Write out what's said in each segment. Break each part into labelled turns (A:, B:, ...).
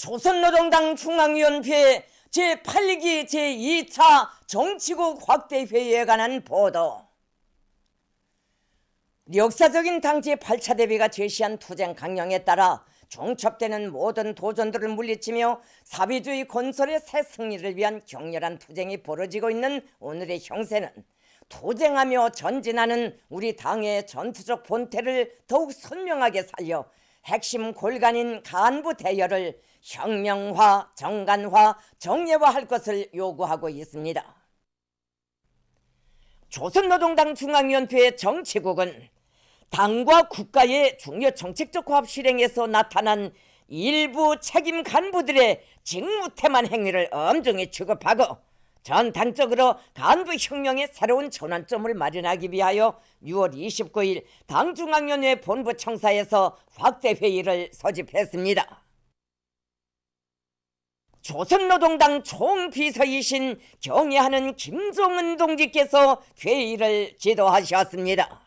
A: 조선노동당 중앙위원회 제8기 제2차 정치국 확대회의에 관한 보도. 역사적인 당 제8차 대회가 제시한 투쟁 강령에 따라 중첩되는 모든 도전들을 물리치며 사회주의 건설의 새 승리를 위한 격렬한 투쟁이 벌어지고 있는 오늘의 형세는 투쟁하며 전진하는 우리 당의 전투적 본태를 더욱 선명하게 살려 핵심 골간인 간부 대열을 혁명화, 정관화, 정예화할 것을 요구하고 있습니다. 조선노동당 중앙위원회 정치국은 당과 국가의 중요 정책적 화합 실행에서 나타난 일부 책임 간부들의 직무태만 행위를 엄중히 취급하고 전당적으로 간부 혁명의 새로운 전환점을 마련하기 위하여 6월 29일 당중앙위원회 본부 청사에서 확대회의를 소집했습니다. 조선노동당 총비서이신 경애하는 김종은 동지께서 회의를 지도하셨습니다.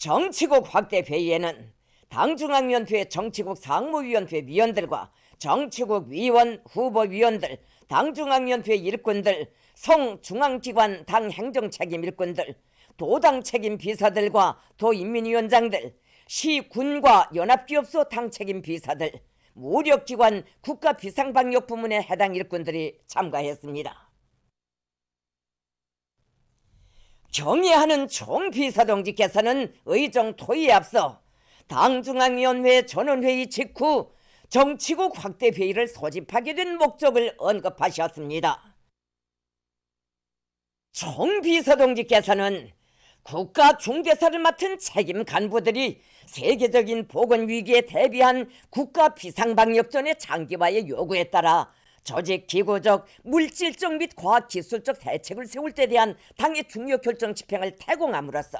A: 정치국 확대회의에는 당중앙위원회 정치국 상무위원회 위원들과 정치국 위원, 후보위원들, 당중앙위원회 일꾼들, 성중앙기관 당 행정책임 일꾼들, 도당 책임 비서들과 도인민위원장들, 시군과 연합기업소 당 책임 비서들, 무력기관 국가비상방역부문의 해당 일꾼들이 참가했습니다. 경애하는 총비서 동지께서는 의정 토의에 앞서 당중앙위원회 전원회의 직후 정치국 확대회의를 소집하게 된 목적을 언급하셨습니다. 총비서 동지께서는 국가 중대사를 맡은 책임 간부들이 세계적인 보건위기에 대비한 국가 비상방역전의 장기화의 요구에 따라 조직, 기구적, 물질적 및 과학기술적 대책을 세울 때 대한 당의 중요 결정 집행을 태공함으로써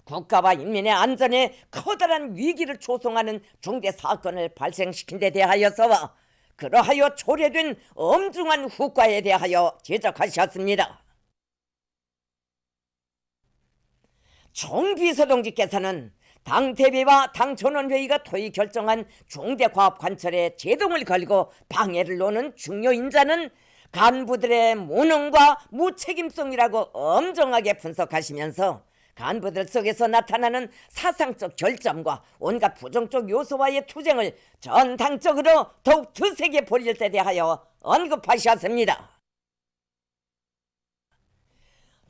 A: 국가와 인민의 안전에 커다란 위기를 조성하는 중대 사건을 발생시킨 데 대하여서와 그러하여 초래된 엄중한 후과에 대하여 지적하셨습니다. 총비서 동지께서는 당 대회와 당 전원회의가 토의 결정한 중대과업 관철에 제동을 걸고 방해를 놓는 중요 인자는 간부들의 무능과 무책임성이라고 엄정하게 분석하시면서 간부들 속에서 나타나는 사상적 결점과 온갖 부정적 요소와의 투쟁을 전당적으로 더욱 드세게 벌일 데 대하여 언급하셨습니다.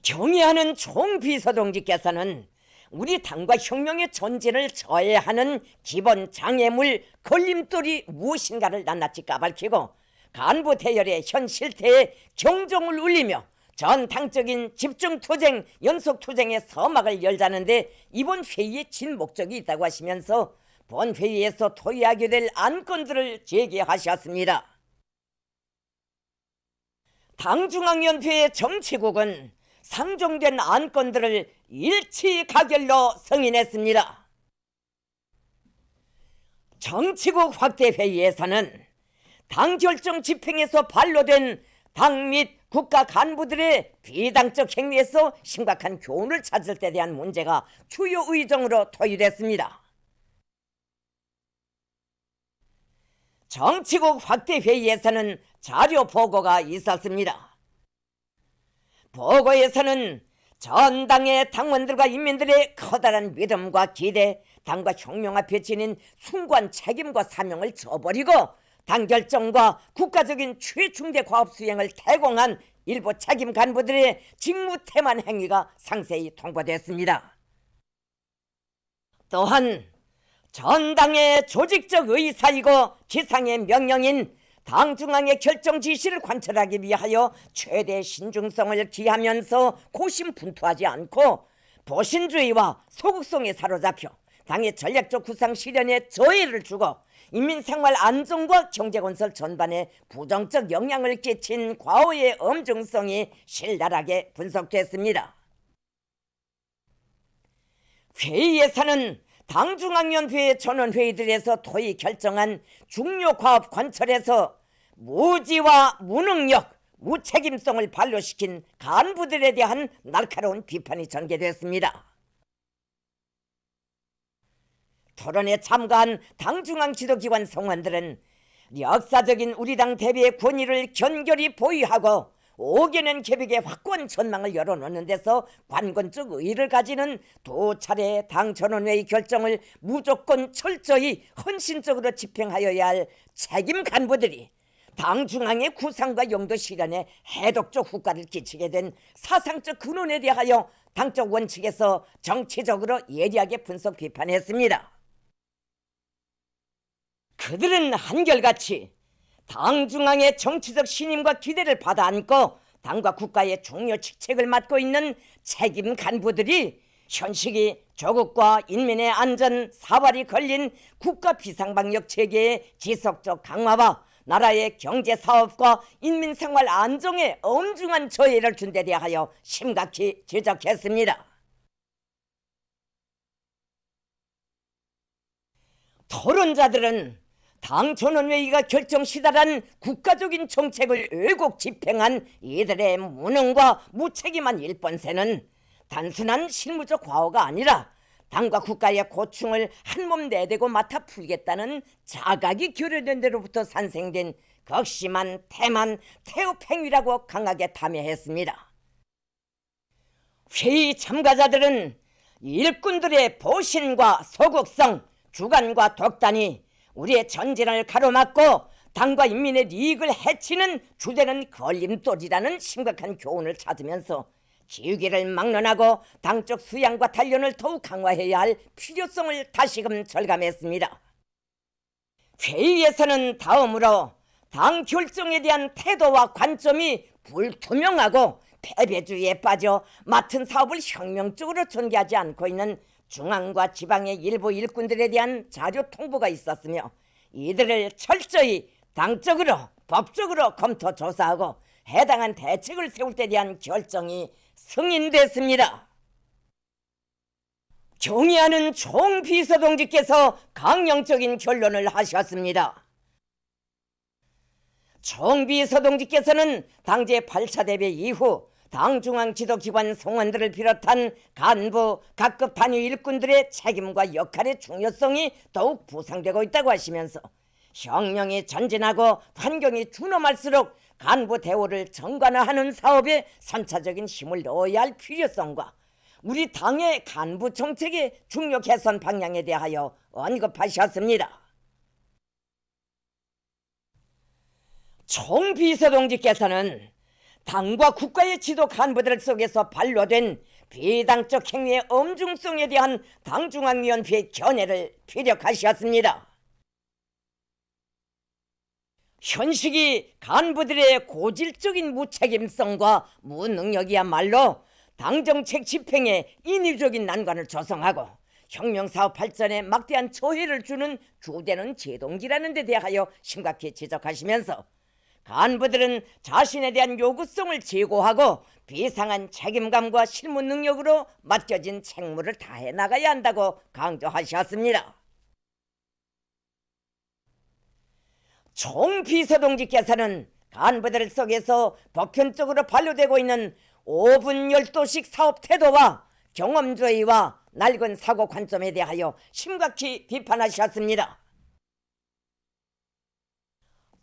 A: 경애하는 총비서 동지께서는 우리 당과 혁명의 전진을 저해하는 기본 장애물, 걸림돌이 무엇인가를 낱낱이 까발키고 간부 대열의 현 실태에 경종을 울리며 전당적인 집중투쟁, 연속투쟁의 서막을 열자는데 이번 회의에 진 목적이 있다고 하시면서 본 회의에서 토의하게 될 안건들을 제기하셨습니다. 당중앙위원회의 정치국은 상정된 안건들을 일치 가결로 승인했습니다. 정치국 확대회의에서는 당 결정 집행에서 반로된 당 및 국가 간부들의 비당적 행위에서 심각한 교훈을 찾을 때 대한 문제가 주요 의정으로 토의됐습니다. 정치국 확대회의에서는 자료 보고가 있었습니다. 보고에서는 전당의 당원들과 인민들의 커다란 믿음과 기대, 당과 혁명 앞에 지닌 숭고한 책임과 사명을 저버리고 당 결정과 국가적인 최중대 과업 수행을 태공한 일부 책임 간부들의 직무태만 행위가 상세히 통보됐습니다. 또한 전당의 조직적 의사이고 지상의 명령인 당 중앙의 결정 지시를 관철하기 위하여 최대 신중성을 기하면서 고심분투하지 않고 보신주의와 소극성에 사로잡혀 당의 전략적 구상 실현에 저해를 주고 인민생활 안정과 경제건설 전반에 부정적 영향을 끼친 과오의 엄중성이 신랄하게 분석됐습니다. 회의에서는 당중앙위원회의 전원회의들에서 토의 결정한 중요 과업 관철에서 무지와 무능력, 무책임성을 반로시킨 간부들에 대한 날카로운 비판이 전개됐습니다. 토론에 참가한 당중앙 지도기관 성원들은 역사적인 우리 당 대비의 권위를 견결히 보유하고 5개년 계획의 확고한 전망을 열어놓는 데서 관건적 의의를 가지는 두 차례 당 전원회의 결정을 무조건 철저히 헌신적으로 집행하여야 할 책임 간부들이 당 중앙의 구상과 용도 실현에 해독적 후과를 끼치게 된 사상적 근원에 대하여 당적 원칙에서 정치적으로 예리하게 분석 비판했습니다. 그들은 한결같이 당 중앙의 정치적 신임과 기대를 받아 안고 당과 국가의 중요 직책을 맡고 있는 책임 간부들이 현시기 조국과 인민의 안전 사활이 걸린 국가 비상방역 체계의 지속적 강화와 나라의 경제사업과 인민생활 안정에 엄중한 저해를 준 데 대하여 심각히 지적했습니다. 토론자들은 당 전원회의가 결정시달한 국가적인 정책을 왜곡 집행한 이들의 무능과 무책임한 일본세는 단순한 실무적 과오가 아니라 당과 국가의 고충을 한몸 내대고 맡아 풀겠다는 자각이 교류된 데로부터 산생된 극심한 태만, 태업 행위라고 강하게 담해했습니다. 회의 참가자들은 일꾼들의 보신과 소극성, 주관과 독단이 우리의 전진을 가로막고 당과 인민의 이익을 해치는 주되는 걸림돌이라는 심각한 교훈을 찾으면서 기우기를 막론하고 당적 수양과 단련을 더욱 강화해야 할 필요성을 다시금 절감했습니다. 회의에서는 다음으로 당 결정에 대한 태도와 관점이 불투명하고 패배주의에 빠져 맡은 사업을 혁명적으로 전개하지 않고 있는 중앙과 지방의 일부 일꾼들에 대한 자료 통보가 있었으며 이들을 철저히 당적으로 법적으로 검토 조사하고 해당한 대책을 세울 때 대한 결정이 승인됐습니다. 경의하는 총비서동지께서 강령적인 결론을 하셨습니다. 총비서동지께서는 당제 8차 대회 이후 당 중앙 지도기관 성원들을 비롯한 간부, 각급 단위 일꾼들의 책임과 역할의 중요성이 더욱 부상되고 있다고 하시면서 혁명이 전진하고 환경이 준엄할수록 간부 대우를 정관화하는 사업에 선차적인 힘을 넣어야 할 필요성과 우리 당의 간부 정책의 중요 개선 방향에 대하여 언급하셨습니다. 총비서동지께서는 당과 국가의 지도 간부들 속에서 반로된 비당적 행위의 엄중성에 대한 당중앙위원회의 견해를 피력하셨습니다. 현시기 간부들의 고질적인 무책임성과 무능력이야말로 당정책 집행에 인위적인 난관을 조성하고 혁명사업 발전에 막대한 저해를 주는 주되는 제동기라는 데 대하여 심각히 지적하시면서 간부들은 자신에 대한 요구성을 제고하고 비상한 책임감과 실무 능력으로 맡겨진 책무를 다해 나가야 한다고 강조하셨습니다. 총비서동지께서는 간부들 속에서 보편적으로 반려되고 있는 5분 12식 사업 태도와 경험주의와 낡은 사고 관점에 대하여 심각히 비판하셨습니다.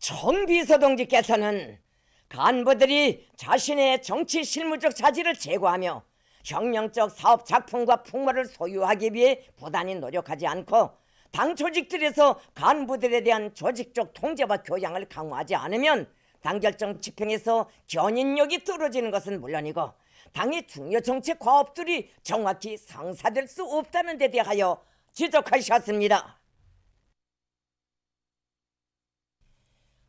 A: 총비서동지께서는 간부들이 자신의 정치 실무적 자질을 제고하며 혁명적 사업 작품과 풍모를 소유하기 위해 부단히 노력하지 않고 당 조직들에서 간부들에 대한 조직적 통제와 교양을 강화하지 않으면 당 결정 집행에서 견인력이 떨어지는 것은 물론이고 당의 중요 정책 과업들이 정확히 성사될 수 없다는 데 대하여 지적하셨습니다.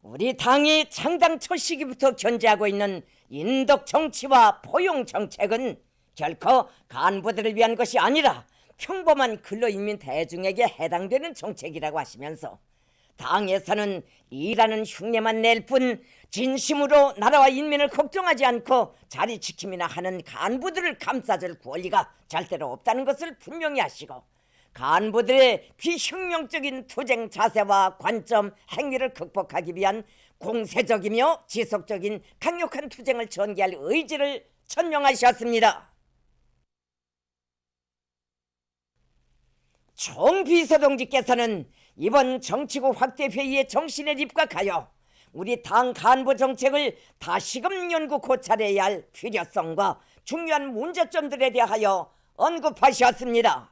A: 우리 당이 창당 첫 시기부터 견제하고 있는 인덕 정치와 포용 정책은 결코 간부들을 위한 것이 아니라 평범한 근로인민 대중에게 해당되는 정책이라고 하시면서 당에서는 일하는 흉내만 낼 뿐 진심으로 나라와 인민을 걱정하지 않고 자리 지킴이나 하는 간부들을 감싸줄 권리가 절대로 없다는 것을 분명히 하시고, 간부들의 비혁명적인 투쟁 자세와 관점, 행위를 극복하기 위한 공세적이며 지속적인 강력한 투쟁을 전개할 의지를 천명하셨습니다. 총비서동지께서는 이번 정치국 확대회의의 정신에 입각하여 우리 당 간부 정책을 다시금 연구 고찰해야 할 필요성과 중요한 문제점들에 대하여 언급하셨습니다.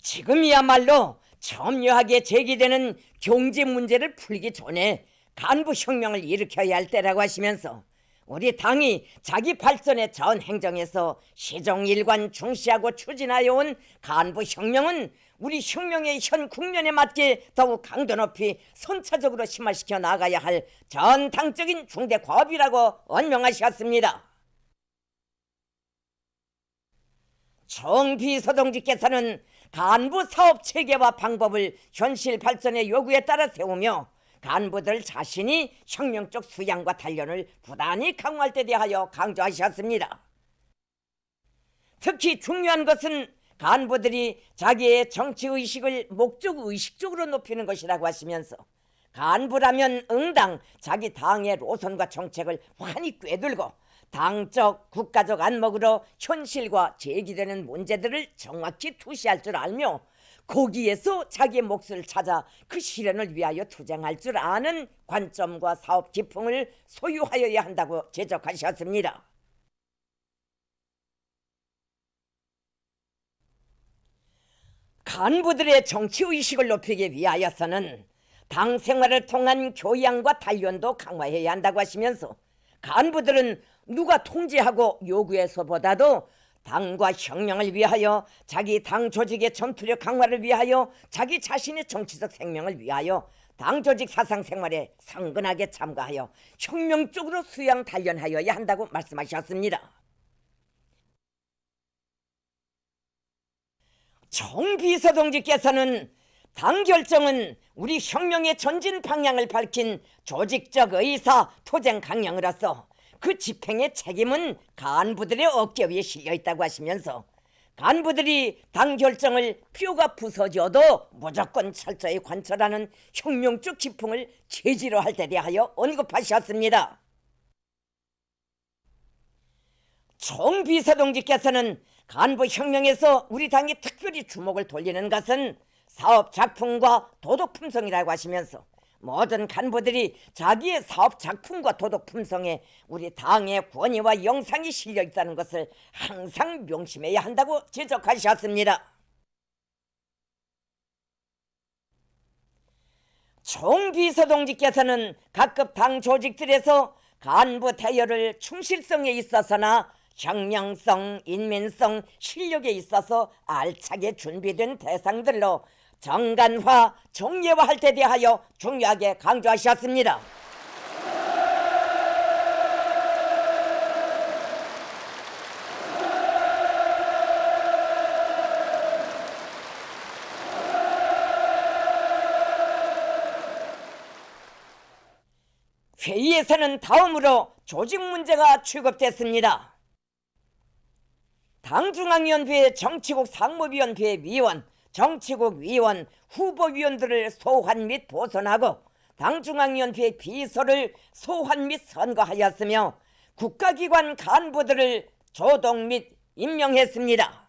A: 지금이야말로 첨예하게 제기되는 경제 문제를 풀기 전에 간부 혁명을 일으켜야 할 때라고 하시면서, 우리 당이 자기 발전의 전 행정에서 시정일관 중시하고 추진하여 온 간부 혁명은 우리 혁명의 현 국면에 맞게 더욱 강도 높이 선차적으로 심화시켜 나가야 할 전당적인 중대 과업이라고 언명하셨습니다. 총비서동지께서는 간부 사업 체계와 방법을 현실 발전의 요구에 따라 세우며 간부들 자신이 혁명적 수양과 단련을 부단히 강화할 때 대하여 강조하셨습니다. 특히 중요한 것은 간부들이 자기의 정치의식을 목적의식적으로 높이는 것이라고 하시면서, 간부라면 응당 자기 당의 노선과 정책을 환히 꿰들고 당적, 국가적 안목으로 현실과 제기되는 문제들을 정확히 투시할 줄 알며 거기에서 자기의 몫을 찾아 그 실현을 위하여 투쟁할 줄 아는 관점과 사업 기풍을 소유하여야 한다고 지적하셨습니다. 간부들의 정치의식을 높이기 위하여서는 당 생활을 통한 교양과 단련도 강화해야 한다고 하시면서, 간부들은 누가 통제하고 요구해서보다도 당과 혁명을 위하여, 자기 당 조직의 전투력 강화를 위하여, 자기 자신의 정치적 생명을 위하여 당 조직 사상 생활에 상근하게 참가하여 혁명적으로 수양 단련하여야 한다고 말씀하셨습니다. 총비서동지께서는 당 결정은 우리 혁명의 전진 방향을 밝힌 조직적 의사 투쟁 강령으로서 그 집행의 책임은 간부들의 어깨 위에 실려 있다고 하시면서, 간부들이 당 결정을 뼈가 부서져도 무조건 철저히 관철하는 혁명적 기풍을 체질로 할 때 대하여 언급하셨습니다. 총비서동지께서는 간부 혁명에서 우리 당이 특별히 주목을 돌리는 것은 사업 작품과 도덕 품성이라고 하시면서, 모든 간부들이 자기의 사업 작품과 도덕 품성에 우리 당의 권위와 영상이 실려 있다는 것을 항상 명심해야 한다고 지적하셨습니다. 총비서동지께서는 각급 당 조직들에서 간부 대여를 충실성에 있어서나 혁명성, 인민성, 실력에 있어서 알차게 준비된 대상들로 정관화, 정예화할 때 대하여 중요하게 강조하셨습니다. 회의에서는 다음으로 조직 문제가 취급됐습니다. 당중앙위원회, 정치국 상무위원회 위원, 정치국 위원, 후보위원들을 소환 및 보선하고 당중앙위원회 비서를 소환 및 선거하였으며 국가기관 간부들을 조동 및 임명했습니다.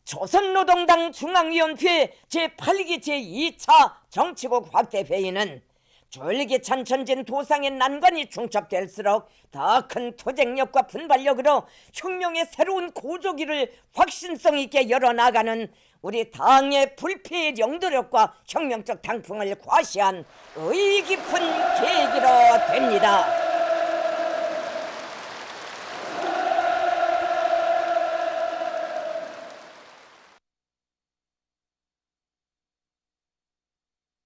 A: 조선노동당 중앙위원회 제8기 제2차 정치국 확대회의는 졸기찬 전진 도상의 난관이 중첩될수록 더 큰 투쟁력과 분발력으로 혁명의 새로운 고조기를 확신성 있게 열어나가는 우리 당의 불패의 영도력과 혁명적 당풍을 과시한 의의 깊은 계기로 됩니다.